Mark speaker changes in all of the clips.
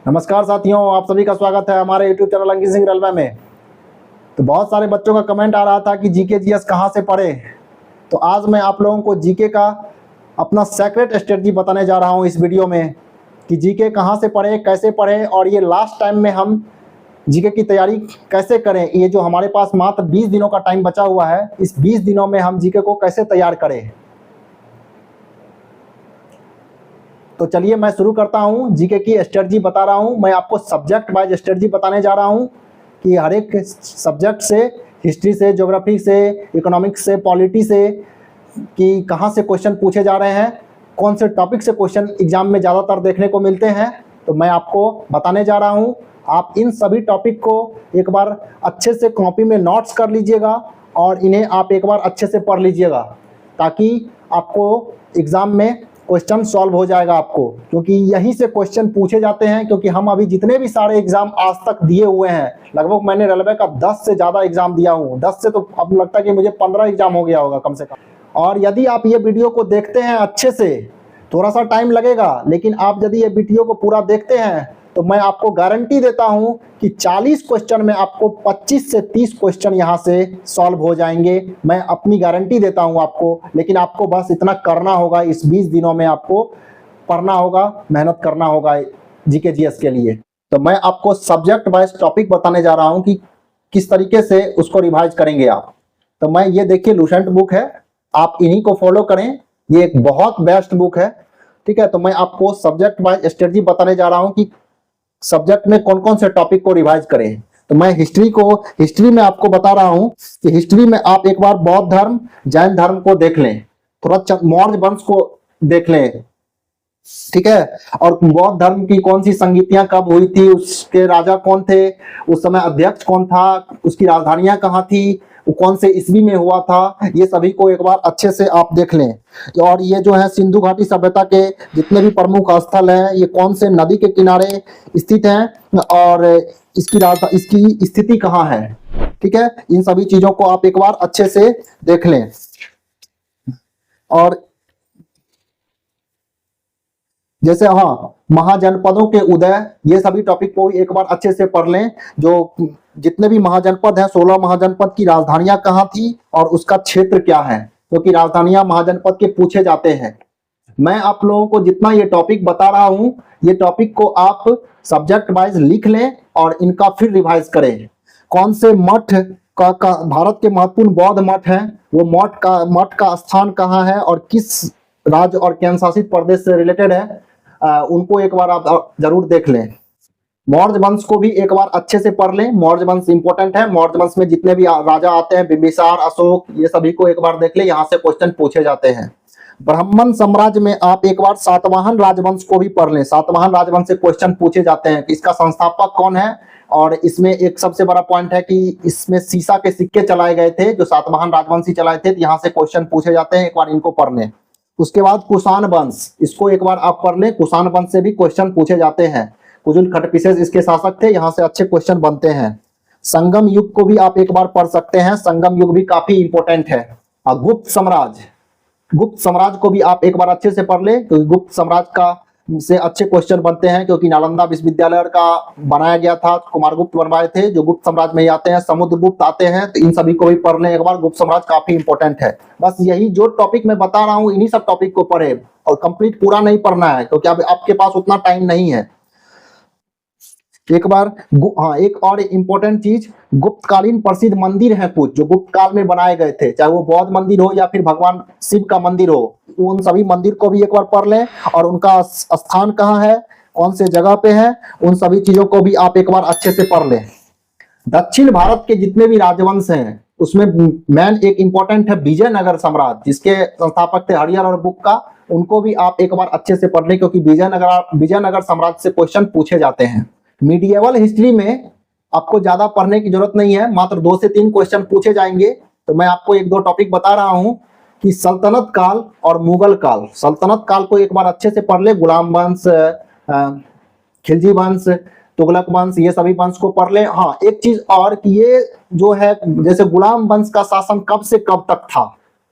Speaker 1: नमस्कार साथियों, आप सभी का स्वागत है हमारे YouTube channel Ankit Singh railway में। तो बहुत सारे बच्चों का कमेंट आ रहा था कि जीके जीएस कहाँ से पढ़े। तो आज मैं आप लोगों को जीके का अपना सीक्रेट स्ट्रेटजी बताने जा रहा हूँ इस वीडियो में कि जीके कहाँ से पढ़े, कैसे पढ़े और ये लास्ट टाइम में हम जीके की तैयारी कैसे करें। ये जो हमारे पास मात्र 20 दिनों का टाइम बचा हुआ है, इस 20 दिनों में हम जीके को कैसे तैयार करें। तो चलिए मैं शुरू करता हूं। जीके की स्ट्रेटजी बता रहा हूं। मैं आपको सब्जेक्ट वाइज स्ट्रेटजी बताने जा रहा हूं कि हर एक सब्जेक्ट से, हिस्ट्री से, ज्योग्राफी से, इकोनॉमिक्स से, पॉलिटी से, कि कहां से क्वेश्चन पूछे जा रहे हैं, कौन से टॉपिक से क्वेश्चन एग्जाम में ज़्यादातर देखने को मिलते हैं। तो मैं आपको बताने जा रहा हूं। आप इन सभी टॉपिक को एक बार अच्छे से कॉपी में नोट्स कर लीजिएगा और इन्हें आप एक बार अच्छे से पढ़ लीजिएगा, ताकि आपको एग्ज़ाम में क्वेश्चन सॉल्व हो जाएगा आपको, क्योंकि यहीं से क्वेश्चन पूछे जाते हैं। क्योंकि हम अभी जितने भी सारे एग्जाम आज तक दिए हुए हैं, लगभग मैंने रेलवे का 10 से ज़्यादा एग्जाम दिया हूँ। 10 से तो अब लगता है कि मुझे 15 एग्जाम हो गया होगा कम से कम। और यदि आप ये वीडियो को देखते हैं अच्छे से, थोड़ा सा टाइम लगेगा, लेकिन आप यदि ये वीडियो को पूरा देखते हैं तो मैं आपको गारंटी देता हूं कि 40 क्वेश्चन में आपको 25 से 30 क्वेश्चन यहां से सॉल्व हो जाएंगे। मैं अपनी गारंटी देता हूं आपको, लेकिन आपको बस इतना करना होगा। इस 20 दिनों में आपको पढ़ना होगा, मेहनत करना होगा जीके जीएस के लिए। तो मैं आपको सब्जेक्ट वाइज टॉपिक बताने जा रहा हूं कि किस तरीके से उसको रिवाइज करेंगे आप। तो मैं ये देखिए लुसेंट बुक है, आप इन्हीं को फॉलो करें। ये एक बहुत बेस्ट बुक है, ठीक है। तो मैं आपको सब्जेक्ट वाइज स्ट्रेटजी बताने जा रहा हूं कि सब्जेक्ट में कौन कौन से टॉपिक को रिवाइज करें। तो मैं हिस्ट्री में आपको बता रहा हूं कि हिस्ट्री में आप एक बार बौद्ध धर्म, जैन धर्म को देख लें, थोड़ा मौर्य वंश को देख लें, ठीक है। और बौद्ध धर्म की कौन सी संगीतियां कब हुई थी, उसके राजा कौन थे, उस समय अध्यक्ष कौन था, उसकी राजधानियां कहाँ थी, वो कौन से ईस्वी में हुआ था, ये सभी को एक बार अच्छे से आप देख लें। और ये जो है सिंधु घाटी सभ्यता के जितने भी प्रमुख स्थल हैं, ये कौन से नदी के किनारे स्थित हैं और इसकी स्थिति कहाँ है, ठीक है। इन सभी चीजों को आप एक बार अच्छे से देख लें। और जैसे महाजनपदों के उदय, ये सभी टॉपिक को एक बार अच्छे से पढ़ लें। जो जितने भी महाजनपद हैं, 16 महाजनपद की राजधानियां कहाँ थी और उसका क्षेत्र क्या है, क्योंकि राजधानियां महाजनपद के पूछे जाते हैं। मैं आप लोगों को जितना ये टॉपिक बता रहा हूं, ये टॉपिक को आप सब्जेक्ट वाइज लिख लें और इनका फिर रिवाइज करें। कौन से मठ का भारत के महत्वपूर्ण बौद्ध मठ हैं, वो मठ का स्थान कहाँ है और किस राज्य और केंद्र शासित प्रदेश से रिलेटेड है, उनको एक बार आप जरूर देख लें। मौर्य वंश को भी एक बार अच्छे से पढ़ लें। मौर्य वंश इंपॉर्टेंट है। मौर्य वंश में जितने भी राजा आते हैं, बिंबिसार, अशोक, ये सभी को एक बार देख लें, यहाँ से क्वेश्चन पूछे जाते हैं। ब्राह्मण साम्राज्य में आप एक बार सातवाहन राजवंश को भी पढ़ लें। सातवाहन राजवंश से क्वेश्चन पूछे जाते हैं कि इसका संस्थापक कौन है। और इसमें एक सबसे बड़ा पॉइंट है कि इसमें सीसा के सिक्के चलाए गए थे, जो सातवाहन राजवंशी चलाए थे। तो यहाँ से क्वेश्चन पूछे जाते हैं, एक बार इनको पढ़ लें। उसके बाद कुषाण वंश, इसको एक बार आप पढ़ लें। कुषाण वंश से भी क्वेश्चन पूछे जाते हैं। कुजुल खटपिसेस इसके शासक थे, यहाँ से अच्छे क्वेश्चन बनते हैं। संगम युग को भी आप एक बार पढ़ सकते हैं, संगम युग भी काफी इंपॉर्टेंट है। गुप्त साम्राज्य को भी आप एक बार अच्छे से पढ़ लें, क्योंकि गुप्त साम्राज्य का से अच्छे क्वेश्चन बनते हैं, क्योंकि नालंदा विश्वविद्यालय का बनाया गया था, कुमारगुप्त बनवाए थे, जो गुप्त साम्राज्य में ही आते हैं। समुद्रगुप्त आते हैं, तो इन सभी को भी पढ़ लें एक बार। गुप्त साम्राज्य काफी इंपॉर्टेंट है। बस यही जो टॉपिक मैं बता रहा हूँ, इन्हीं सब टॉपिक को पढ़े और कंप्लीट पूरा नहीं पढ़ना है, क्योंकि अब आपके पास उतना टाइम नहीं है। एक बार एक और इम्पोर्टेंट चीज, गुप्तकालीन प्रसिद्ध मंदिर हैं कुछ, जो गुप्त काल में बनाए गए थे, चाहे वो बौद्ध मंदिर हो या फिर भगवान शिव का मंदिर हो, उन सभी मंदिर को भी एक बार पढ़ लें। और उनका स्थान कहाँ है, कौन से जगह पे है, उन सभी चीजों को भी आप एक बार अच्छे से पढ़ लें। दक्षिण भारत के जितने भी राजवंश हैं, उसमें मेन एक इंपॉर्टेंट है विजयनगर साम्राज्य, जिसके संस्थापक थे हरिहर और बुक्का। उनको भी आप एक बार अच्छे से पढ़ लें, क्योंकि विजयनगर साम्राज्य से क्वेश्चन पूछे जाते हैं। मीडिएवल हिस्ट्री में आपको ज्यादा पढ़ने की जरूरत नहीं है, मात्र 2 से 3 क्वेश्चन पूछे जाएंगे। तो मैं आपको 1-2 टॉपिक बता रहा हूं कि सल्तनत काल और मुगल काल। सल्तनत काल को एक बार अच्छे से पढ़ ले। गुलाम वंश, खिलजी वंश, तुगलक वंश, ये सभी वंश को पढ़ ले। हाँ, एक चीज और कि ये जो है, जैसे गुलाम वंश का शासन कब से कब तक था,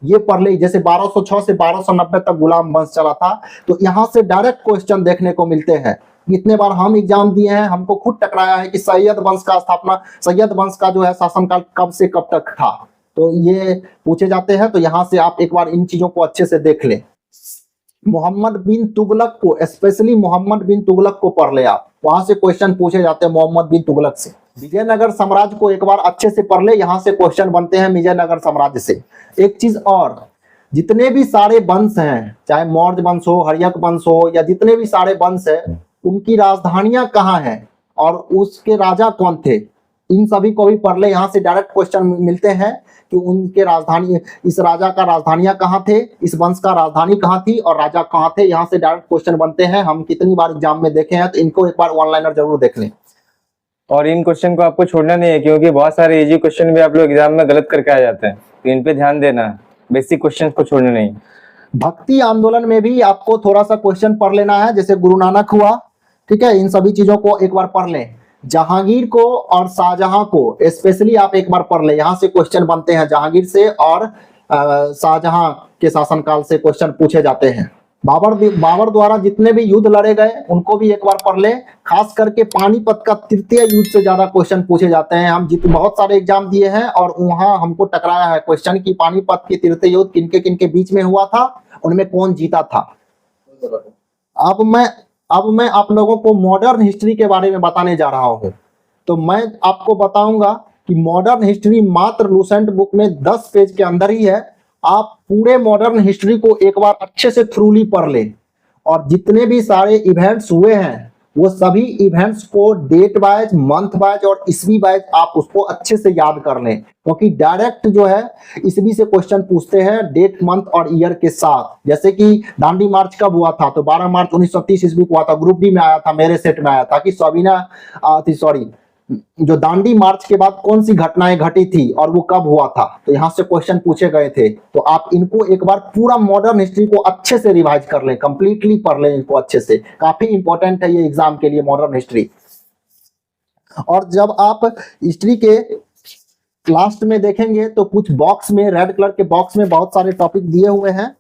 Speaker 1: ये पढ़ ले। जैसे 1206 से 1290 तक गुलाम वंश चला था, तो यहाँ से डायरेक्ट क्वेश्चन देखने को मिलते हैं। कितने बार हम एग्जाम दिए हैं, हमको खुद टकराया है कि सैयद वंश का स्थापना, सैयद वंश का जो है शासनकाल कब से कब तक था, तो ये पूछे जाते हैं। तो यहाँ से आप एक बार इन चीजों को अच्छे से देख लें। मोहम्मद बिन तुगलक को, स्पेशली मोहम्मद बिन तुगलक को पढ़ ले आप, वहां से क्वेश्चन पूछे जाते हैं मोहम्मद बिन तुगलक से। विजयनगर साम्राज्य को एक बार अच्छे से पढ़ ले, यहाँ से क्वेश्चन बनते हैं विजयनगर साम्राज्य से। एक चीज और, जितने भी सारे वंश हैं, चाहे मौर्य वंश हो, हर्यक वंश हो, या जितने भी सारे वंश है, उनकी राजधानियां कहाँ हैं और उसके राजा कौन थे, इन सभी को भी पढ़ ले। यहाँ से डायरेक्ट क्वेश्चन मिलते हैं कि उनके राजधानी, इस राजा का राजधानियां कहाँ थे, इस वंश का राजधानी कहाँ थी और राजा कहाँ थे, यहाँ से डायरेक्ट क्वेश्चन बनते हैं। हम कितनी बार एग्जाम में देखे हैं, तो इनको एक बार ऑनलाइनर जरूर देख लें।
Speaker 2: और इन क्वेश्चन को आपको छोड़ना नहीं है, क्योंकि बहुत सारे इजी क्वेश्चन भी आप लोग एग्जाम में गलत करके आ जाते हैं, तो इन पे ध्यान देना, बेसिक क्वेश्चन को छोड़ना नहीं।
Speaker 1: भक्ति आंदोलन में भी आपको थोड़ा सा क्वेश्चन पढ़ लेना है, जैसे गुरु नानक हुआ, ठीक है, इन सभी चीजों को एक बार पढ़ लें। जहांगीर को और शाहजहां को स्पेशली आप एक बार पढ़ लें, यहाँ से क्वेश्चन बनते हैं, जहांगीर से और शाहजहां के शासनकाल से क्वेश्चन पूछे जाते हैं। बाबर द्वारा जितने भी युद्ध लड़े गए उनको भी एक बार पढ़ ले। खास करके पानीपत का तृतीय युद्ध से ज्यादा क्वेश्चन पूछे जाते हैं। हम बहुत सारे एग्जाम दिए हैं और वहां हमको टकराया है क्वेश्चन कि पानीपत के तृतीय युद्ध किनके किनके बीच में हुआ था, उनमें कौन जीता था। अब मैं आप लोगों को मॉडर्न हिस्ट्री के बारे में बताने जा रहा हूं। तो मैं आपको बताऊंगा कि मॉडर्न हिस्ट्री मात्र लूसेंट बुक में 10 पेज के अंदर ही है। आप पूरे मॉडर्न हिस्ट्री को एक बार अच्छे से थ्रूली पढ़ लें और जितने भी सारे इवेंट्स हुए हैं वो सभी इवेंट्स को डेट वाइज, मंथ वाइज और ईस्वी वाइज आप उसको अच्छे से याद कर लें, क्योंकि डायरेक्ट जो है ईस्वी से क्वेश्चन पूछते हैं डेट, मंथ और ईयर के साथ। जैसे कि दांडी मार्च कब हुआ था, तो 12 मार्च 1930 ईस्वी को हुआ था। ग्रुप डी में आया था, मेरे सेट में आया था कि जो दांडी मार्च के बाद कौन सी घटनाएं घटी थी और वो कब हुआ था, तो यहां से क्वेश्चन पूछे गए थे। तो आप इनको एक बार पूरा मॉडर्न हिस्ट्री को अच्छे से रिवाइज कर लें, कंप्लीटली पढ़ लें इनको अच्छे से, काफी इंपॉर्टेंट है ये एग्जाम के लिए मॉडर्न हिस्ट्री। और जब आप हिस्ट्री के लास्ट में देखेंगे तो कुछ बॉक्स में, रेड कलर के बॉक्स में बहुत सारे टॉपिक दिए हुए हैं।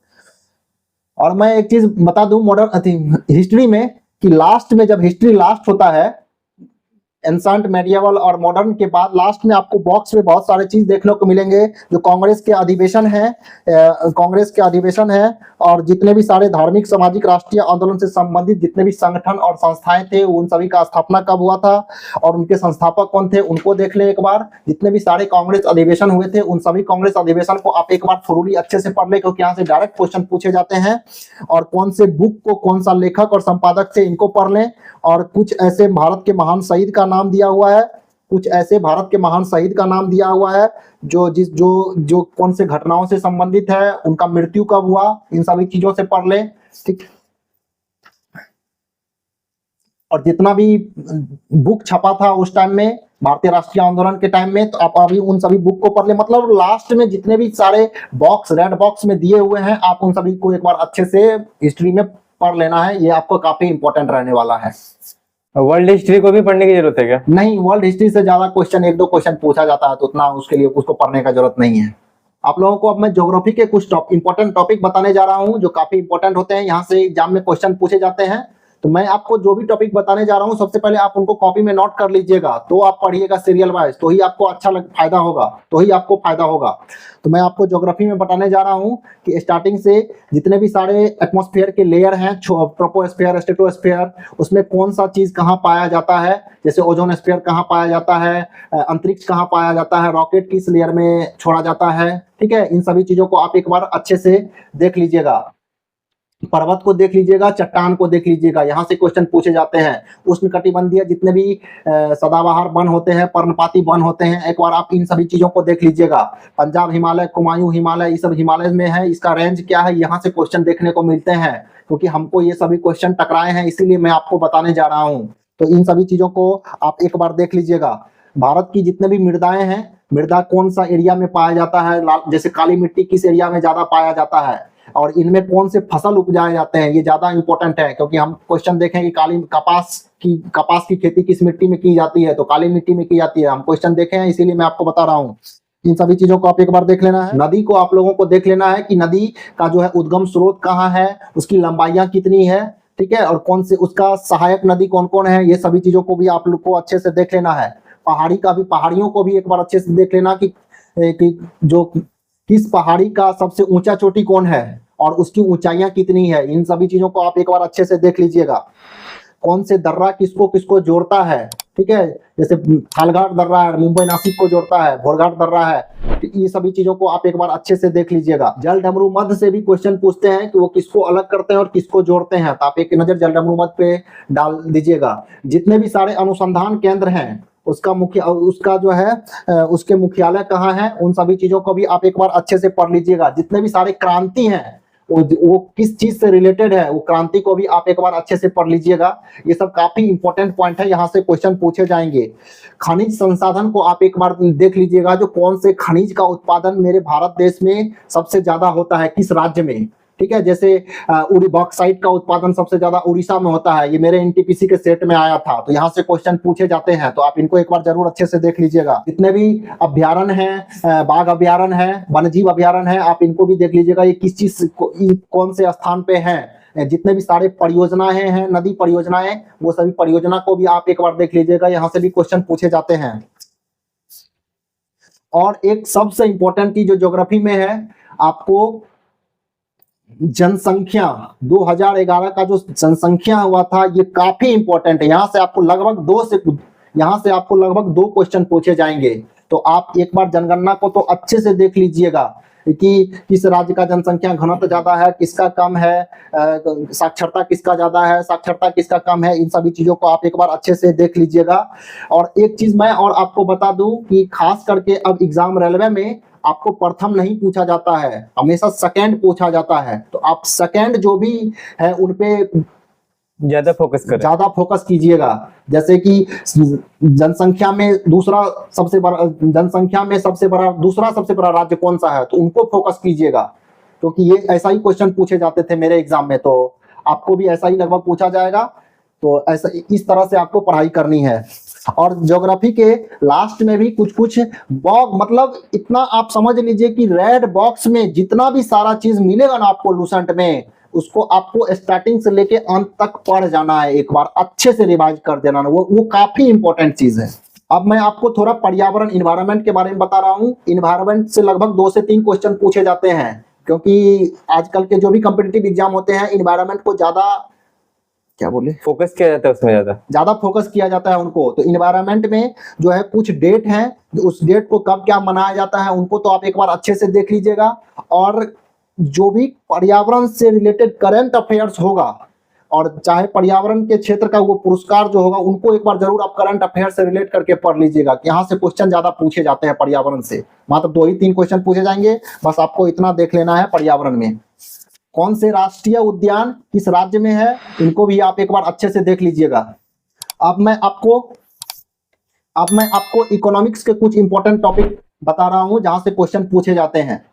Speaker 1: और मैं एक चीज बता दूं मॉडर्न हिस्ट्री में कि लास्ट में, जब हिस्ट्री लास्ट होता है एंसेंट, मेडिएवल और मॉडर्न के बाद, लास्ट में आपको बॉक्स में बहुत सारे चीज देखने को मिलेंगे। जो कांग्रेस के अधिवेशन है और जितने भी सारे धार्मिक, सामाजिक, राष्ट्रीय आंदोलन से संबंधित जितने भी संगठन और संस्थाएं थे उन सभी का स्थापना कब हुआ था और उनके संस्थापक कौन थे, उनको देख ले एक बार। जितने भी सारे कांग्रेस अधिवेशन हुए थे उन सभी कांग्रेस अधिवेशन को आप एक बार थोड़ी अच्छे से पढ़ ले, क्योंकि यहाँ से डायरेक्ट क्वेश्चन पूछे जाते हैं। और कौन से बुक को कौन सा लेखक और संपादक थे, इनको पढ़ लें। और कुछ ऐसे भारत के महान शहीद का नाम दिया हुआ है, कुछ ऐसे भारत के महान शहीद का नाम दिया हुआ है जो कौन से घटनाओं से संबंधित है, उनका मृत्यु कब हुआ, इन सभी चीजों से पढ़ लें, ठीक। और जितना भी बुक छपा था उस टाइम में, भारतीय राष्ट्रीय आंदोलन के टाइम में, तो आप अभी उन सभी बुक को पढ़ ले। मतलब लास्ट में जितने भी सारे बॉक्स, रेड बॉक्स में दिए हुए हैं, आप उन सभी को एक बार अच्छे से हिस्ट्री में पढ़ लेना है। ये आपको काफी इंपॉर्टेंट रहने वाला है।
Speaker 2: वर्ल्ड हिस्ट्री को भी पढ़ने की जरूरत है क्या?
Speaker 1: नहीं, वर्ल्ड हिस्ट्री से ज्यादा क्वेश्चन, 1-2 क्वेश्चन पूछा जाता है, तो उतना उसके लिए उसको पढ़ने का जरूरत नहीं है। आप लोगों को अब मैं ज्योग्राफी के कुछ इंपॉर्टेंट टॉपिक बताने जा रहा हूं जो काफी इंपॉर्टेंट होते हैं, यहाँ से एग्जाम में क्वेश्चन पूछे जाते हैं। तो मैं आपको जो भी टॉपिक बताने जा रहा हूं सबसे पहले आप उनको कॉपी में नोट कर लीजिएगा, तो आप पढ़िएगा सीरियल वाइज, तो ही आपको फायदा होगा। तो मैं आपको ज्योग्राफी में बताने जा रहा हूं कि स्टार्टिंग से जितने भी सारे एटमॉस्फेयर के लेयर हैं, ट्रोपोस्फेयर, स्ट्रेटोस्फेयर, उसमें कौन सा चीज कहाँ पाया जाता है, जैसे ओजोन स्फीयर कहाँ पाया जाता है, अंतरिक्ष कहाँ पाया जाता है, रॉकेट किस लेयर में छोड़ा जाता है, ठीक है। इन सभी चीजों को आप एक बार अच्छे से देख लीजिएगा। पर्वत को देख लीजिएगा, चट्टान को देख लीजिएगा, यहाँ से क्वेश्चन पूछे जाते हैं। उष्णकटिबंधीय जितने भी सदाबहार वन होते हैं, पर्णपाती वन होते हैं, एक बार आप इन सभी चीजों को देख लीजिएगा। पंजाब हिमालय, कुमायूं हिमालय, ये सब हिमालय में है, इसका रेंज क्या है, यहाँ से क्वेश्चन देखने को मिलते हैं। क्योंकि हमको ये सभी क्वेश्चन टकराए हैं, इसीलिए मैं आपको बताने जा रहा हूँ। तो इन सभी चीजों को आप एक बार देख लीजिएगा। भारत की जितने भी मृदाएं हैं, मृदा कौन सा एरिया में पाया जाता है, जैसे काली मिट्टी किस एरिया में ज्यादा पाया जाता है, और इनमें कौन से फसल उपजाए जाते हैं, ये ज्यादा इंपॉर्टेंट है। क्योंकि हम क्वेश्चन देखें कि कपास की खेती किस मिट्टी में की जाती है, तो काली मिट्टी में की जाती है। हम क्वेश्चन देखे हैं, इसीलिए मैं आपको बता रहा हूँ। इन सभी चीजों को आप एक बार देख लेना है। नदी को आप लोगों को देख लेना है कि नदी का जो है उद्गम स्रोत कहाँ है, उसकी लंबाइयां कितनी है, ठीक है, और कौन से उसका सहायक नदी कौन कौन है, ये सभी चीजों को भी आप लोग को अच्छे से देख लेना है। पहाड़ियों को भी एक बार अच्छे से देख लेना कि जो किस पहाड़ी का सबसे ऊंचा चोटी कौन है और उसकी ऊंचाइयां कितनी है, इन सभी चीजों को आप एक बार अच्छे से देख लीजिएगा। कौन से दर्रा किसको किसको जोड़ता है, ठीक है, जैसे थालघाट दर्रा है, मुंबई नासिक को जोड़ता है, भोरघाट दर्रा है, ये सभी चीजों को आप एक बार अच्छे से देख लीजिएगा। जल डमरू मध्य से भी क्वेश्चन पूछते हैं कि वो किसको अलग करते हैं और किसको जोड़ते हैं, तो आप एक नजर जल डमरू मध्य पे डाल दीजिएगा। जितने भी सारे अनुसंधान केंद्र हैं उसका जो है उसके मुख्यालय कहाँ है, उन सभी चीजों को भी आप एक बार अच्छे से पढ़ लीजिएगा। जितने भी सारे क्रांति हैं वो किस चीज से रिलेटेड है, वो क्रांति को भी आप एक बार अच्छे से पढ़ लीजिएगा। ये सब काफी इंपॉर्टेंट पॉइंट है, यहाँ से क्वेश्चन पूछे जाएंगे। खनिज संसाधन को आप एक बार देख लीजिएगा, जो कौन से खनिज का उत्पादन मेरे भारत देश में सबसे ज्यादा होता है, किस राज्य में, ठीक है। जैसे बॉक्साइट का उत्पादन सबसे ज्यादा उड़ीसा में होता है, ये मेरे एनटीपीसी के सेट में आया था, तो यहाँ से क्वेश्चन पूछे जाते हैं, तो आप इनको एक बार जरूर अच्छे से देख लीजिएगा। जितने भी अभ्यारण्य हैं, बाघ अभ्यारण्य है, वन्यजीव अभ्यारण्य है, आप इनको भी देख लीजिएगा, ये किस चीज कौन से स्थान पे हैं। जितने भी सारे परियोजनाएं हैं, नदी परियोजनाएं, वो सभी परियोजना को भी आप एक बार देख लीजिएगा, यहाँ से भी क्वेश्चन पूछे जाते हैं। और एक सबसे इंपॉर्टेंट चीज जो ज्योग्राफी में है, आपको जनसंख्या 2011 का जो जनसंख्या हुआ था, ये काफी इंपॉर्टेंट है। यहाँ से आपको लगभग दो क्वेश्चन पूछे जाएंगे, तो आप एक बार जनगणना को तो अच्छे से देख लीजिएगा कि किस राज्य का जनसंख्या घनत्व ज्यादा है, किसका कम है, साक्षरता किसका ज्यादा है, साक्षरता किसका कम है, इन सभी चीजों को आप एक बार अच्छे से देख लीजिएगा। और एक चीज मैं और आपको बता दूं कि खास करके अब एग्जाम रेलवे में आपको प्रथम नहीं पूछा जाता है, हमेशा सेकंड पूछा जाता है, तो आप सेकंड जो भी है उनपे
Speaker 2: ज्यादा फोकस
Speaker 1: कीजिएगा। जैसे कि जनसंख्या में दूसरा सबसे बड़ा राज्य कौन सा है, तो उनको फोकस कीजिएगा, क्योंकि ये ऐसा ही क्वेश्चन पूछे जाते थे मेरे एग्जाम में, तो आपको भी ऐसा ही लगभग पूछा जाएगा। तो ऐसा इस तरह से आपको पढ़ाई करनी है। और ज्योग्राफी के लास्ट में भी कुछ बॉक्स, मतलब इतना आप समझ लीजिए कि रेड बॉक्स में जितना भी सारा चीज मिलेगा ना आपको लूसेंट में, उसको आपको स्टार्टिंग से लेके अंत तक पढ़ जाना है, एक बार अच्छे से रिवाइज कर देना है, वो काफी इंपॉर्टेंट चीज है। अब मैं आपको थोड़ा पर्यावरण इन्वायरमेंट के बारे में बता रहा हूँ। इन्वायरमेंट से लगभग 2 से 3 क्वेश्चन पूछे जाते हैं, क्योंकि आजकल के जो भी कॉम्पिटिटिव एग्जाम होते हैं, इन्वायरमेंट को
Speaker 2: फोकस किया जाता है, उसमें ज्यादा
Speaker 1: फोकस किया जाता है उनको। तो इन्वायरमेंट में जो है कुछ डेट है, उस डेट को कब क्या मनाया जाता है, उनको तो आप एक बार अच्छे से देख लीजिएगा। और जो भी पर्यावरण से रिलेटेड करंट अफेयर्स होगा, और चाहे पर्यावरण के क्षेत्र का वो पुरस्कार जो होगा, उनको एक बार जरूर आप करंट अफेयर से रिलेट करके पढ़ लीजिएगा। यहाँ से क्वेश्चन ज्यादा पूछे जाते हैं पर्यावरण से, मात्र 2 ही 3 क्वेश्चन पूछे जाएंगे, बस आपको इतना देख लेना है। पर्यावरण में कौन से राष्ट्रीय उद्यान किस राज्य में है, इनको भी आप एक बार अच्छे से देख लीजिएगा। अब मैं आपको इकोनॉमिक्स के कुछ इंपॉर्टेंट टॉपिक बता रहा हूं, जहां से क्वेश्चन पूछे जाते हैं।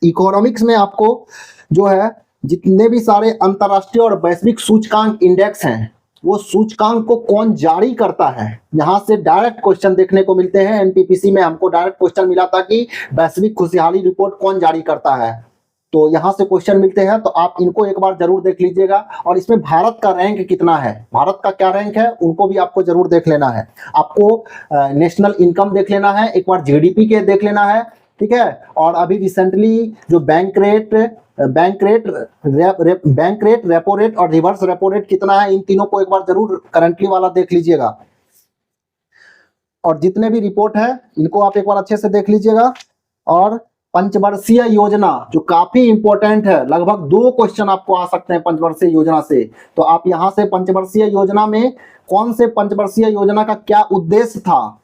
Speaker 1: इकोनॉमिक्स में आपको जो है जितने भी सारे अंतरराष्ट्रीय और वैश्विक सूचकांक इंडेक्स हैं, वो सूचकांक को कौन जारी करता है, यहां से डायरेक्ट क्वेश्चन देखने को मिलते हैं। एनटीपीसी में हमको डायरेक्ट क्वेश्चन मिला था कि वैश्विक खुशहाली रिपोर्ट कौन जारी करता है, तो यहां से क्वेश्चन मिलते हैं, तो आप इनको एक बार जरूर देख लीजिएगा। और इसमें भारत का रैंक कितना है, भारत का क्या रैंक है, उनको भी आपको जरूर देख लेना है। आपको नेशनल इनकम देख लेना है, एक बार जीडीपी के देख लेना है, ठीक है। और अभी रिसेंटली जो बैंक रेट, रेपो रेट और रिवर्स रेपो रेट कितना है, इन तीनों को एक बार जरूर करंटली वाला देख लीजिएगा। और जितने भी रिपोर्ट है इनको आप एक बार अच्छे से देख लीजिएगा। और पंचवर्षीय योजना जो काफी इंपॉर्टेंट है, लगभग 2 क्वेश्चन आपको आ सकते हैं पंचवर्षीय योजना से, तो आप यहां से पंचवर्षीय योजना में कौन से पंचवर्षीय योजना का क्या उद्देश्य था,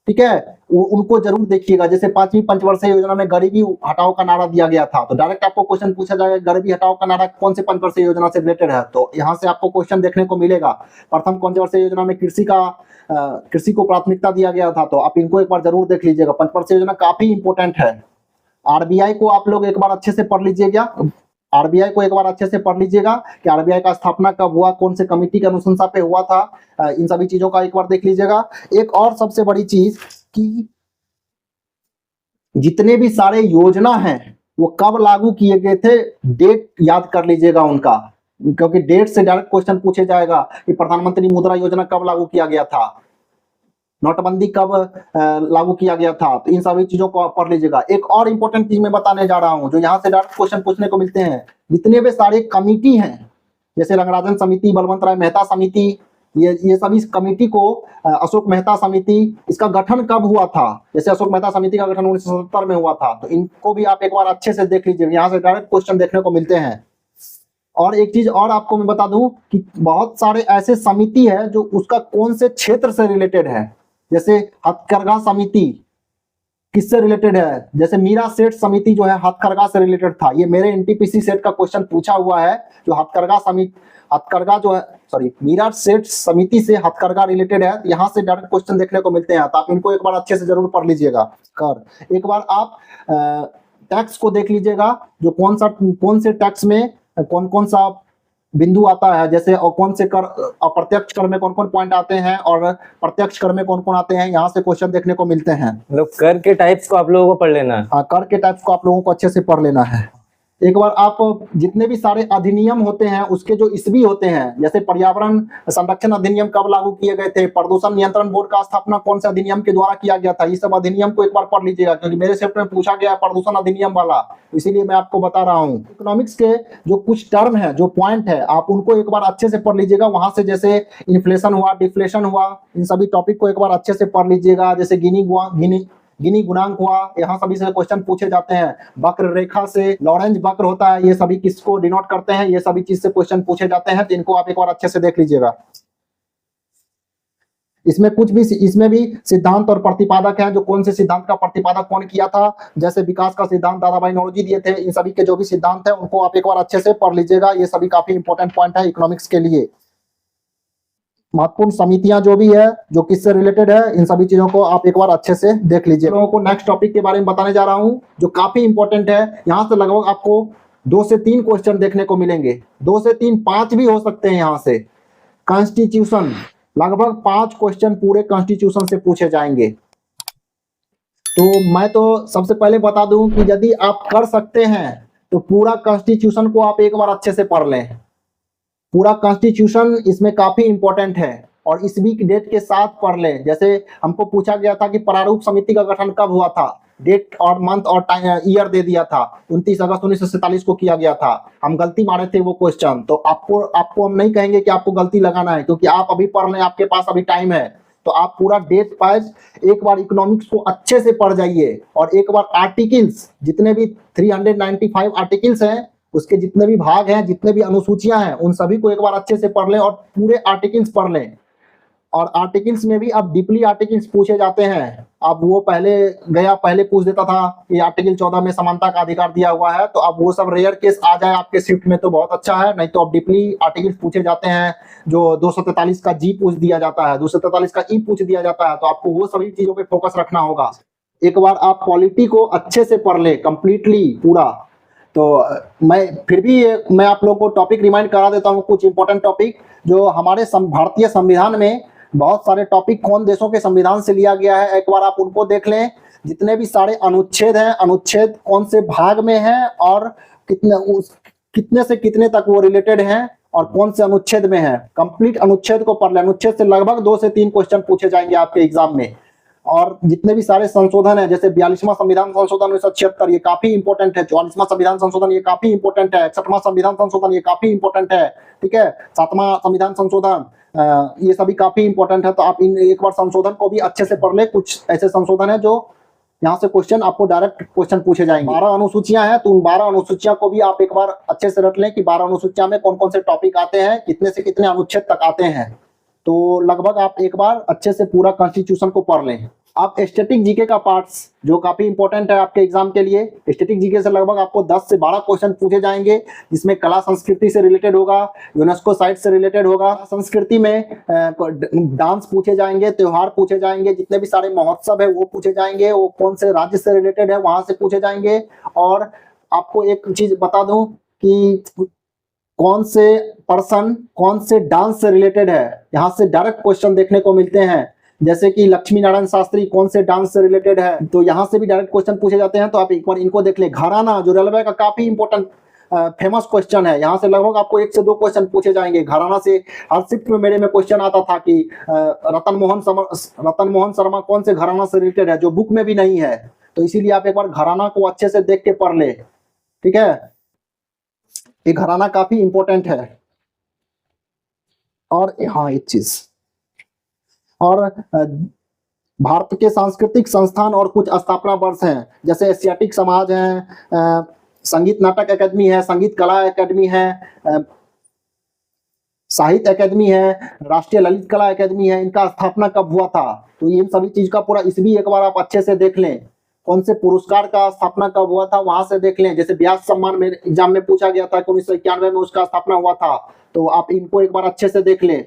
Speaker 1: ठीक है, उनको जरूर देखिएगा। जैसे 5वीं पंचवर्षीय योजना में गरीबी हटाओ का नारा दिया गया था, तो डायरेक्ट आपको क्वेश्चन पूछा जाएगा गरीबी हटाओ का नारा कौन से पंचवर्षीय योजना से रिलेटेड है, तो यहाँ से आपको क्वेश्चन देखने को मिलेगा। प्रथम पंचवर्षीय योजना में कृषि को प्राथमिकता दिया गया था, तो आप इनको एक बार जरूर देख लीजिएगा। पंचवर्षीय योजना काफी इंपॉर्टेंट है। आरबीआई को आप लोग एक बार अच्छे से पढ़ लीजिएगा, आरबीआई को एक बार अच्छे से पढ़ लीजिएगा कि आरबीआई का स्थापना कब हुआ, कौन से कमेटी के अनुशंसा पे हुआ था, इन सभी चीजों का एक बार देख लीजिएगा। एक और सबसे बड़ी चीज कि जितने भी सारे योजना हैं वो कब लागू किए गए थे, डेट याद कर लीजिएगा उनका। क्योंकि डेट से डायरेक्ट क्वेश्चन पूछे जाएगा कि प्रधानमंत्री मुद्रा योजना कब लागू किया गया था, नोटबंदी कब लागू किया गया था, तो इन सभी चीजों को आप पढ़ लीजिएगा। एक और इंपॉर्टेंट चीज मैं बताने जा रहा हूं जो यहाँ से डायरेक्ट क्वेश्चन पूछने को मिलते हैं, जितने भी सारे कमिटी हैं जैसे रंगराजन समिति, बलवंत राय मेहता समिति, ये सभी कमिटी को अशोक मेहता समिति, इसका गठन कब हुआ था, जैसे अशोक मेहता समिति का गठन 1977 में हुआ था, तो इनको भी आप एक बार अच्छे से देख लीजिए, यहाँ से डायरेक्ट क्वेश्चन देखने को मिलते हैं। और एक चीज और आपको मैं बता दूं कि बहुत सारे ऐसे समिति है जो उसका कौन से क्षेत्र से रिलेटेड है, जैसे हथकरघा समिति किससे रिलेटेड है, जैसे मीरा सेठ समिति जो है हथकरघा से रिलेटेड था, ये मेरे एनटीपीसी सेट का क्वेश्चन पूछा हुआ है, जो हथकरघा जो है मीरा सेठ समिति से हथकरघा रिलेटेड है, यहाँ से डायरेक्ट क्वेश्चन देखने को मिलते हैं, तो आप इनको एक बार अच्छे से जरूर पढ़ लीजिएगा। एक बार आप टैक्स को देख लीजिएगा, जो कौन से टैक्स में कौन कौन सा बिंदु आता है, जैसे और कौन से कर, अप्रत्यक्ष कर में कौन कौन पॉइंट आते हैं और प्रत्यक्ष कर में कौन कौन आते हैं, यहाँ से क्वेश्चन देखने को मिलते हैं।
Speaker 2: मतलब कर के टाइप्स को आप लोगों को पढ़ लेना है।
Speaker 1: हाँ, कर के टाइप्स को आप लोगों को अच्छे से पढ़ लेना है। एक बार आप जितने भी सारे अधिनियम होते हैं उसके जो ईस्वी होते हैं, जैसे पर्यावरण संरक्षण अधिनियम कब लागू किए गए थे, प्रदूषण नियंत्रण बोर्ड का स्थापना कौन से अधिनियम के द्वारा किया गया था, ये सब अधिनियम को एक बार पढ़ लीजिएगा, क्योंकि मेरे सेट में पूछा गया प्रदूषण अधिनियम वाला, इसीलिए मैं आपको बता रहा हूँ। इकोनॉमिक्स के जो कुछ टर्म है, जो पॉइंट है, आप उनको एक बार अच्छे से पढ़ लीजिएगा, वहां से जैसे इन्फ्लेशन हुआ, डिफ्लेशन हुआ, इन सभी टॉपिक को एक बार अच्छे से पढ़ लीजिएगा। जैसे गिनी गुणांक हुआ, यहाँ सभी से क्वेश्चन पूछे जाते हैं। वक्र रेखा से लॉरेंज वक्र होता है, ये सभी किसको डिनोट करते हैं, ये सभी चीज से क्वेश्चन पूछे जाते हैं, तो इनको आप एक बार अच्छे से देख लीजिएगा। इसमें भी सिद्धांत और प्रतिपादक हैं, जो कौन से सिद्धांत का प्रतिपादक कौन किया था, जैसे विकास का सिद्धांत दादा भाई नौरोजी दिए थे, इन सभी के जो भी सिद्धांत है उनको आप एक बार अच्छे से पढ़ लीजिएगा। ये सभी काफी इंपॉर्टेंट पॉइंट है इकोनॉमिक्स के लिए। महत्वपूर्ण समितियां जो भी है, जो किससे रिलेटेड है, इन सभी चीजों को आप एक बार अच्छे से देख लीजिए। लोगों को नेक्स्ट टॉपिक के बारे में बताने जा रहा हूं, जो काफी इंपॉर्टेंट है। यहाँ से लगभग आपको 2 से 3 क्वेश्चन देखने को मिलेंगे, 2 से 3, 5 भी हो सकते हैं। यहाँ से कॉन्स्टिट्यूशन, लगभग 5 क्वेश्चन पूरे कॉन्स्टिट्यूशन से पूछे जाएंगे। तो मैं तो सबसे पहले बता दूं कि यदि आप कर सकते हैं तो पूरा कॉन्स्टिट्यूशन को आप एक बार अच्छे से पढ़ लें। पूरा कॉन्स्टिट्यूशन इसमें काफी इंपॉर्टेंट है, और इस वीक डेट के साथ पढ़ लें। जैसे हमको पूछा गया था कि प्रारूप समिति का गठन कब हुआ था, डेट और मंथ और ईयर दे दिया था, 29 अगस्त 1947 को किया गया था। हम गलती मारे थे वो क्वेश्चन, तो आपको हम नहीं कहेंगे कि आपको गलती लगाना है, क्योंकि आप अभी पढ़ लें, आपके पास अभी टाइम है। तो आप पूरा डेट वाइज एक बार इकोनॉमिक्स को अच्छे से पढ़ जाइए, और एक बार आर्टिकल्स, जितने भी 395 आर्टिकल्स हैं, उसके जितने भी भाग हैं, जितने भी अनुसूचियां हैं, उन सभी को एक बार अच्छे से पढ़ लें और पूरे आर्टिकल्स पढ़ लें। और आर्टिकल्स में भी अब डीपली आर्टिकल्स पूछे जाते हैं। अब वो पहले पूछ देता था कि आर्टिकल 14 में समानता का अधिकार दिया हुआ है, तो अब वो सब रेयर केस आ जाए आपके शिफ्ट में तो बहुत अच्छा है, नहीं तो अब डीपली आर्टिकल्स पूछे जाते हैं। जो 243 का जी पूछ दिया जाता है, 243 का ई पूछ दिया जाता है, तो आपको वो सभी चीजों पे फोकस रखना होगा। एक बार आप पॉलिटी को अच्छे से पढ़ ले कंप्लीटली पूरा। तो मैं आप लोगों को टॉपिक रिमाइंड करा देता हूँ, कुछ इंपॉर्टेंट टॉपिक जो हमारे भारतीय संविधान में बहुत सारे टॉपिक कौन देशों के संविधान से लिया गया है, एक बार आप उनको देख लें। जितने भी सारे अनुच्छेद हैं, अनुच्छेद कौन से भाग में हैं और कितने से कितने तक वो रिलेटेड हैं और कौन से अनुच्छेद में है, कंप्लीट अनुच्छेद को पढ़ लें। अनुच्छेद से लगभग 2 से 3 क्वेश्चन पूछे जाएंगे आपके एग्जाम में। और जितने भी सारे संशोधन है, जैसे 42वां संविधान संशोधन 1976, ये काफी इंपॉर्टेंट है। 44वां संविधान संशोधन, ये काफी इंपॉर्टेंट है। 61वां संविधान संशोधन, ये काफी इंपॉर्टेंट है। ठीक है, 7वां संविधान संशोधन, ये सभी काफी इंपॉर्टेंट है। तो आप इन एक बार संशोधन को भी अच्छे से पढ़ ले। कुछ ऐसे संशोधन है जो यहाँ से क्वेश्चन आपको डायरेक्ट क्वेश्चन पूछे जाएंगे। 12 अनुसूचियां हैं, तो उन 12 अनुसूचियां को भी आप एक बार अच्छे से रट लें कि 12 अनुसूचियां में कौन कौन से टॉपिक आते हैं, कितने से कितने अनुच्छेद तक आते हैं। तो लगभग आप एक बार अच्छे से पूरा कॉन्स्टिट्यूशन को पढ़ लें। आप स्टैटिक जीके का पार्ट्स जो काफी इंपॉर्टेंट है आपके एग्जाम के लिए, स्टैटिक जीके से लगभग आपको 10 से 12 क्वेश्चन पूछे जाएंगे, जिसमें कला संस्कृति से रिलेटेड होगा, यूनेस्को साइट से रिलेटेड होगा। संस्कृति में डांस पूछे जाएंगे, त्योहार पूछे जाएंगे, जितने भी सारे महोत्सव है वो पूछे जाएंगे, वो कौन से राज्य से रिलेटेड है वहां से पूछे जाएंगे। और आपको एक चीज बता दूं कि कौन से पर्सन कौन से डांस से रिलेटेड है, यहाँ से डायरेक्ट क्वेश्चन देखने को मिलते हैं। जैसे कि लक्ष्मी नारायण शास्त्री कौन से डांस से रिलेटेड है, तो यहाँ से भी डायरेक्ट क्वेश्चन पूछे जाते हैं। तो आप एक बार इनको देख ले। घराना जो रेलवे का काफी इंपॉर्टेंट फेमस क्वेश्चन है, यहाँ से लगभग आपको 1 से 2 क्वेश्चन पूछे जाएंगे। घराना से हर शिफ्ट में मेरे में क्वेश्चन आता था कि रतन मोहन शर्मा कौन से घराना से रिलेटेड है, जो बुक में भी नहीं है। तो इसीलिए आप एक बार घराना को अच्छे से देख के पढ़ ले, ठीक है। ये घराना काफी इंपॉर्टेंट है। और हाँ एक चीज और भारत के सांस्कृतिक संस्थान और कुछ स्थापना वर्ष हैं, जैसे एशियाटिक समाज है, संगीत नाटक अकादमी है, संगीत कला अकादमी है, साहित्य अकादमी है, राष्ट्रीय ललित कला अकादमी है। इनका स्थापना कब हुआ था, तो इन सभी चीज का पूरा इसभी एक बार आप अच्छे से देख लें। कौन से पुरस्कार का स्थापना कब हुआ था वहां से देख लें। जैसे व्यास सम्मान में एग्जाम में पूछा गया था कि 1991 में उसका स्थापना हुआ था, तो आप इनको एक बार अच्छे से देख लें।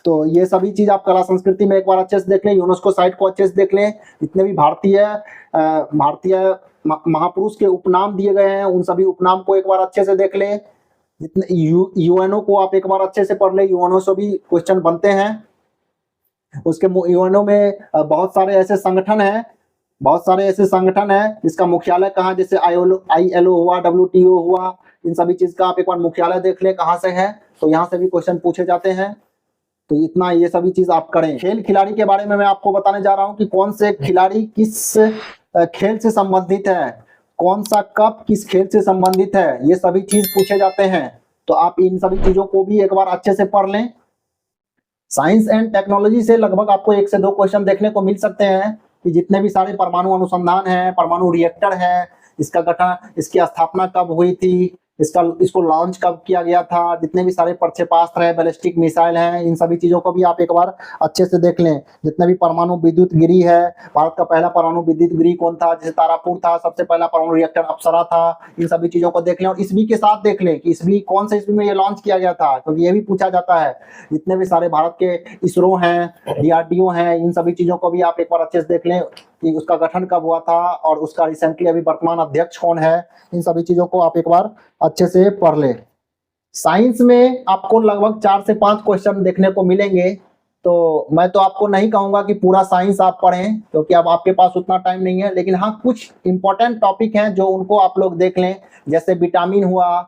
Speaker 1: तो ये सभी चीज आप कला संस्कृति में एक बार अच्छे से देख लें। यूनेस्को साइट को अच्छे से देख लें। जितने भी भारतीय महापुरुष के उपनाम दिए गए हैं, उन सभी उपनाम को एक बार अच्छे से देख लें। जितने यूएनओ को आप एक बार अच्छे से पढ़ लें, यूएनओ से भी क्वेश्चन बनते हैं। उसके यूएनओ में बहुत सारे ऐसे संगठन हैं जिसका मुख्यालय कहाँ, जैसे ILO हुआ, WTO हुआ, इन सभी चीज का आप एक बार मुख्यालय देख लें कहाँ से है, तो यहाँ से भी क्वेश्चन पूछे जाते हैं। तो इतना ये सभी चीज आप करें। खेल खिलाड़ी के बारे में मैं आपको बताने जा रहा हूँ कि कौन से खिलाड़ी किस खेल से संबंधित है, कौन सा कप किस खेल से संबंधित है, ये सभी चीज पूछे जाते हैं। तो आप इन सभी चीजों को भी एक बार अच्छे से पढ़ लें। साइंस एंड टेक्नोलॉजी से लगभग आपको 1 से 2 क्वेश्चन देखने को मिल सकते हैं कि जितने भी सारे परमाणु अनुसंधान है, परमाणु रिएक्टर है, इसका गठन, इसकी स्थापना कब हुई थी, इसको लॉन्च कब किया गया था, जितने भी सारे प्रक्षेपास्त्र है, बैलिस्टिक मिसाइल हैं, इन सभी चीजों को भी आप एक बार अच्छे से देख लें। जितने भी परमाणु विद्युत गिरी है, भारत का पहला परमाणु विद्युत गिरी कौन था, जैसे तारापुर था, सबसे पहला परमाणु रिएक्टर अप्सरा था, इन सभी चीजों को देख लें। और ईस्वी के साथ देख लें कि ईस्वी कौन से ईस्वी में ये लॉन्च किया गया था, क्योंकि ये भी पूछा जाता है। जितने भी सारे भारत के इसरो हैं, DRDO हैं, इन सभी चीजों को भी आप एक बार अच्छे से देख लें कि उसका गठन कब हुआ था और उसका रिसेंटली अभी वर्तमान अध्यक्ष कौन है। इन सभी चीजों को आप एक बार अच्छे से पढ़ ले। साइंस में आपको लगभग 4 से 5 क्वेश्चन देखने को मिलेंगे। तो मैं तो आपको नहीं कहूंगा कि पूरा साइंस आप पढ़ें, क्योंकि अब आपके पास उतना टाइम नहीं है, लेकिन हाँ कुछ इंपॉर्टेंट टॉपिक हैं जो उनको आप लोग देख लें। जैसे विटामिन हुआ,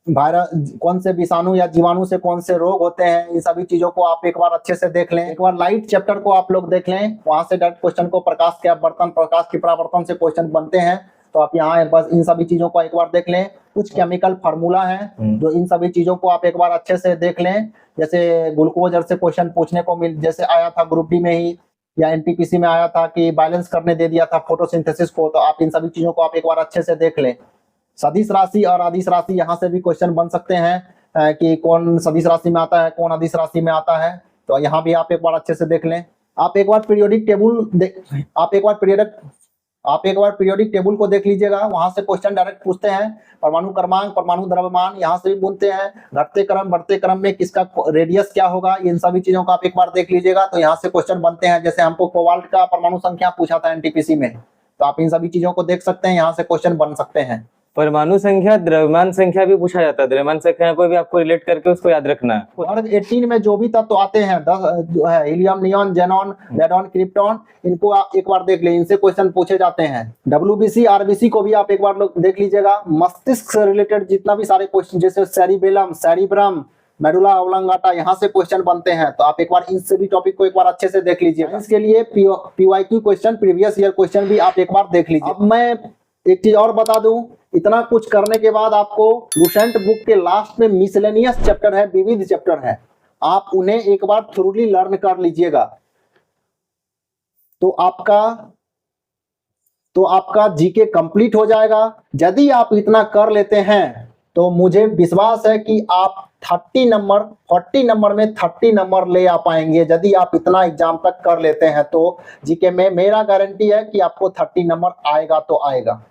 Speaker 1: कौन से विषाणु या जीवाणु से कौन से रोग होते हैं, इन सभी चीजों को आप एक बार अच्छे से देख लें। एक बार लाइट चैप्टर को आप लोग देख लें, वहां से डायरेक्ट क्वेश्चन को प्रकाश की परावर्तन से क्वेश्चन बनते हैं। तो आप यहाँ बस इन सभी चीजों को एक बार देख लें। कुछ केमिकल फार्मूला है जो इन सभी चीजों को आप एक बार अच्छे से देख लें। जैसे ग्लूकोज से क्वेश्चन पूछने को जैसे आया था ग्रुप डी में ही, या NTPC में आया था कि बैलेंस करने दे दिया था फोटोसिंथेसिस को। तो आप इन सभी चीजों को आप एक बार अच्छे से देख लें। सदिश राशि और अदिश राशि, यहाँ से भी क्वेश्चन बन सकते हैं कि कौन सदिश राशि में आता है, कौन अदिश राशि में आता है। तो यहाँ भी आप एक बार अच्छे से देख लें। आप एक बार पीरियोडिक टेबल को देख लीजिएगा, वहां से क्वेश्चन डायरेक्ट पूछते हैं। परमाणु क्रमांक, परमाणु द्रव्यमान, यहाँ से भी पूछते हैं। घटते क्रम बढ़ते क्रम में किसका रेडियस क्या होगा, इन सभी चीजों का आप एक बार देख लीजिएगा। तो यहाँ से क्वेश्चन बनते हैं। जैसे हमको कोबाल्ट का परमाणु संख्या पूछा था NTPC में, तो आप इन सभी चीजों को देख सकते हैं, यहाँ से क्वेश्चन बन सकते हैं।
Speaker 2: परमाणु संख्या, द्रव्यमान संख्या भी पूछा जाता है। द्रव्यमान संख्या को भी आपको रिलेट करके उसको याद रखना है।
Speaker 1: और 18 में जो भी तत्व आते हैं 10 जो है helium, neon, xenon, radon, krypton, इनको आप एक बार देख लें, इनसे क्वेश्चन पूछे जाते हैं। WBC, RBC को भी आप एक बार देख लीजिएगा। मस्तिष्क से रिलेटेड जितना भी सारे क्वेश्चन, जैसे सेरिबेलम, सेरिब्रम, मेडुला ऑब्लांगाटा, यहाँ से क्वेश्चन बनते हैं। तो आप एक बार इन सभी टॉपिक को एक बार अच्छे से देख लीजिए। इसके लिए PYQ question, previous year question भी आप एक बार देख लीजिए। अब मैं एक चीज और बता दूं, इतना कुछ करने के बाद आपको लुसेंट बुक के लास्ट में मिसलेनियस चैप्टर है, विविध चैप्टर है, आप उन्हें एक बार थोरली लर्न कर लीजिएगा। तो आपका जीके कंप्लीट हो जाएगा। यदि आप इतना कर लेते हैं तो मुझे विश्वास है कि आप 40 नंबर में 30 नंबर ले आ पाएंगे। यदि आप इतना एग्जाम तक कर लेते हैं तो जीके में मेरा गारंटी है कि आपको 30 नंबर आएगा तो आएगा।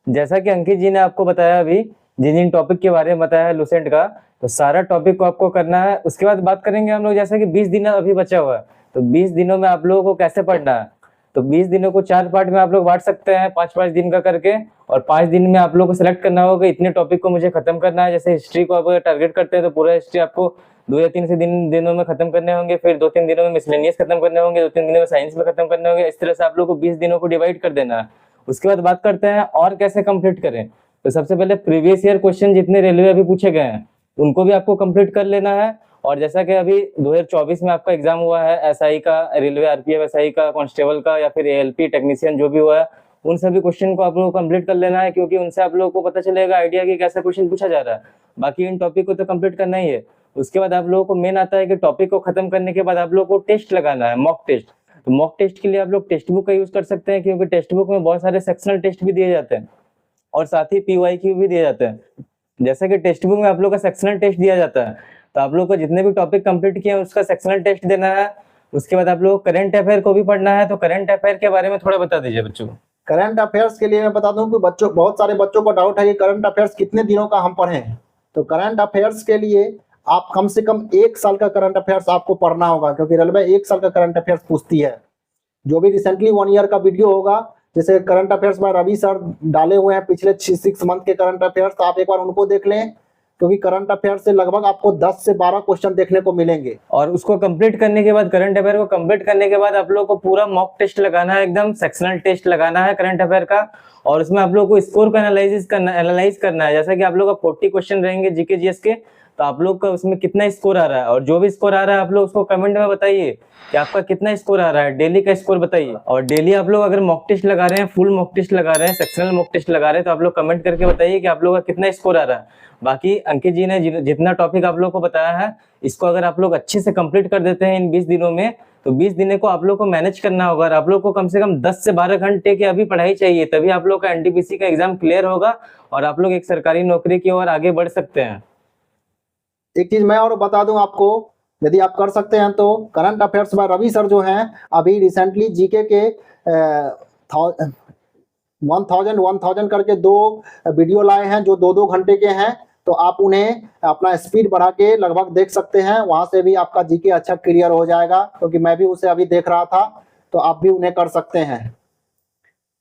Speaker 2: जैसा कि अंकित जी ने आपको बताया, अभी जिन जिन टॉपिक के बारे में बताया है लुसेंट का, तो सारा टॉपिक को आपको करना है। उसके बाद बात करेंगे हम लोग, जैसा कि 20 दिन अभी बचा हुआ है, तो 20 दिनों में आप लोगों को कैसे पढ़ना है। तो 20 दिनों को 4 पार्ट में आप लोग बांट सकते हैं, 5-5 दिन का करके। और 5 दिन में आप लोग को सिलेक्ट करना होगा इतने टॉपिक को मुझे खत्म करना है। जैसे हिस्ट्री को आप टारगेट करते हैं तो पूरा हिस्ट्री आपको 2 या 3 से दिनों में खत्म करने होंगे। फिर 2-3 दिनों में मिसलेनियस खत्म करने होंगे, 2-3 दिनों में साइंस में खत्म करने होंगे। इस तरह से आप लोग को 20 दिनों को डिवाइड कर देना है। उसके बाद बात करते हैं और कैसे कंप्लीट करें। तो सबसे पहले प्रीवियस ईयर क्वेश्चन जितने रेलवे अभी पूछे गए हैं उनको भी आपको कंप्लीट कर लेना है। और जैसा कि अभी 2024 में आपका एग्जाम हुआ है एसआई का, रेलवे आरपीएफ एसआई का, कांस्टेबल का या फिर एएलपी टेक्नीशियन जो भी हुआ है, उन सभी क्वेश्चन को आप लोगों को कंप्लीट कर लेना है, क्योंकि उनसे आप लोगों को पता चलेगा आइडिया कि कैसा क्वेश्चन पूछा जा रहा है। बाकी इन टॉपिक को तो कंप्लीट करना ही है। उसके बाद आप लोगों को मेन आता है कि टॉपिक को खत्म करने के बाद आप लोगों को टेस्ट लगाना है, मॉक टेस्ट। तो मॉक टेस्ट के लिए आप लोग टेक्स्ट बुक का यूज कर सकते हैं, क्योंकि टेक्स्ट बुक में बहुत सारे सेक्शनल टेस्ट भी दिए जाते हैं और साथ ही पीवाईक्यू भी दिए जाते हैं। जैसा कि टेक्स्ट बुक में आप लोग का सेक्शनल टेस्ट दिया जाता है, तो आप लोग को जितने भी टॉपिक कंप्लीट किए हैं उसका सेक्शनल टेस्ट देना है। उसके बाद आप लोग करंट अफेयर को भी पढ़ना है। तो करंट अफेयर के बारे में थोड़ा बता दीजिए बच्चों को।
Speaker 1: करंट अफेयर्स के लिए मैं बता दूं कि बच्चों, बहुत सारे बच्चों को डाउट है कि करंट अफेयर्स कितने दिनों का हम पढ़ें। तो करंट अफेयर्स के लिए आप कम से कम 1 साल का करंट अफेयर्स आपको पढ़ना होगा, क्योंकि रेलवे 1 साल का करंट अफेयर्स पूछती है। जो भी रिसेंटली 1 ईयर का वीडियो होगा, जैसे करंट अफेयर्स में रवि सर डाले हुए हैं पिछले 6 मंथ के करंट अफेयर्स, तो आप एक बार उनको देख लें, क्योंकि करंट अफेयर्स से लगभग आपको 10 से 12 क्वेश्चन देखने को मिलेंगे।
Speaker 2: और उसको कंप्लीट करने के बाद, करंट अफेयर को कंप्लीट करने के बाद आप लोगों को पूरा मॉक टेस्ट लगाना है, एकदम सेक्शनल टेस्ट लगाना है करंट अफेयर का। और उसमें आप लोगों को स्कोर को एनालाइज करना है। जैसा कि आप लोगों का 40 क्वेश्चन रहेंगे जीके जीएस के, तो आप लोग का उसमें कितना स्कोर आ रहा है, और जो भी स्कोर आ रहा है आप लोग उसको कमेंट में बताइए कि आपका कितना स्कोर आ रहा है। डेली का स्कोर बताइए। और डेली आप लोग अगर मॉक टेस्ट लगा रहे हैं, फुल मॉक टेस्ट लगा रहे हैं, सेक्शनल मॉक टेस्ट लगा रहे हैं, तो आप लोग कमेंट करके बताइए कि आप लोग का कितना स्कोर आ रहा है। बाकी अंकित जी ने जितना टॉपिक आप लोग को बताया है, इसको अगर आप लोग अच्छे से कंप्लीट कर देते हैं इन 20 दिनों में, तो 20 दिनों को आप लोग को मैनेज करना होगा। और आप लोग को कम से कम 10 से 12 घंटे की अभी पढ़ाई चाहिए, तभी आप लोग का एनटीपीसी का एग्जाम क्लियर होगा और आप लोग एक सरकारी नौकरी की ओर आगे बढ़ सकते हैं।
Speaker 1: एक चीज मैं और बता दूं आपको, यदि आप कर सकते हैं तो करंट अफेयर्स में रवि सर जो हैं अभी रिसेंटली जीके के 1000 करके 2 वीडियो लाए हैं जो 2-2 घंटे के हैं। तो आप उन्हें अपना स्पीड बढ़ा के लगभग देख सकते हैं, वहां से भी आपका जीके अच्छा क्लियर हो जाएगा, क्योंकि मैं भी उसे अभी देख रहा था। तो आप भी उन्हें कर सकते हैं।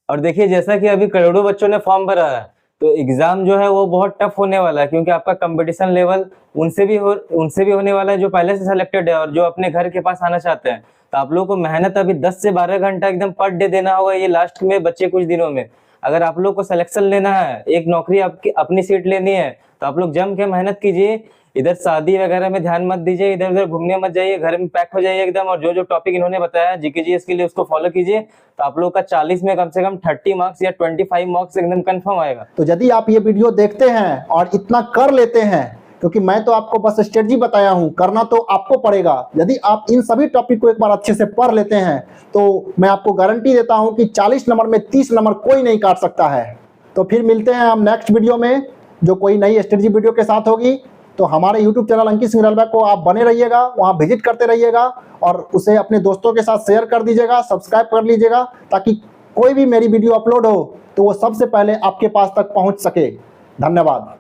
Speaker 2: और देखिए, जैसा कि अभी करोड़ों बच्चों ने फॉर्म भरा है, तो एग्जाम जो है वो बहुत टफ होने वाला है, क्योंकि आपका कंपटीशन लेवल उनसे भी होने वाला है जो पहले से सिलेक्टेड है और जो अपने घर के पास आना चाहते हैं। तो आप लोगों को मेहनत अभी 10 से 12 घंटा एकदम पर डे देना होगा, ये लास्ट में बच्चे कुछ दिनों में। अगर आप लोग को सिलेक्शन लेना है, एक नौकरी आपकी अपनी सीट लेनी है, तो आप लोग जम के मेहनत कीजिए। इधर शादी वगैरह में ध्यान मत दीजिए, इधर उधर घूमने मत जाइए, घर में पैक हो जाइए एकदम। और जो जो टॉपिक इन्होंने बताया जीकेजीएस के लिए उसको फॉलो कीजिए, तो आप लोग का 40 में कम से कम 30 मार्क्स या 25 मार्क्स एकदम कंफर्म आएगा।
Speaker 1: तो यदि आप ये वीडियो देखते हैं और इतना कर लेते हैं, क्योंकि मैं तो आपको बस स्ट्रेटजी बताया हूं, करना तो आपको पड़ेगा। यदि आप इन सभी टॉपिक को एक बार अच्छे से पढ़ लेते हैं, तो मैं आपको गारंटी देता हूं कि 40 नंबर में 30 नंबर कोई नहीं काट सकता है। तो फिर मिलते हैं हम नेक्स्ट वीडियो में, जो कोई नई स्ट्रेटजी वीडियो के साथ होगी। तो हमारे YouTube channel Ankit Singh railway को आप बने रहिएगा, वहाँ विजिट करते रहिएगा और उसे अपने दोस्तों के साथ शेयर कर दीजिएगा, सब्सक्राइब कर लीजिएगा, ताकि कोई भी मेरी वीडियो अपलोड हो तो वो सबसे पहले आपके पास तक पहुँच सके। धन्यवाद।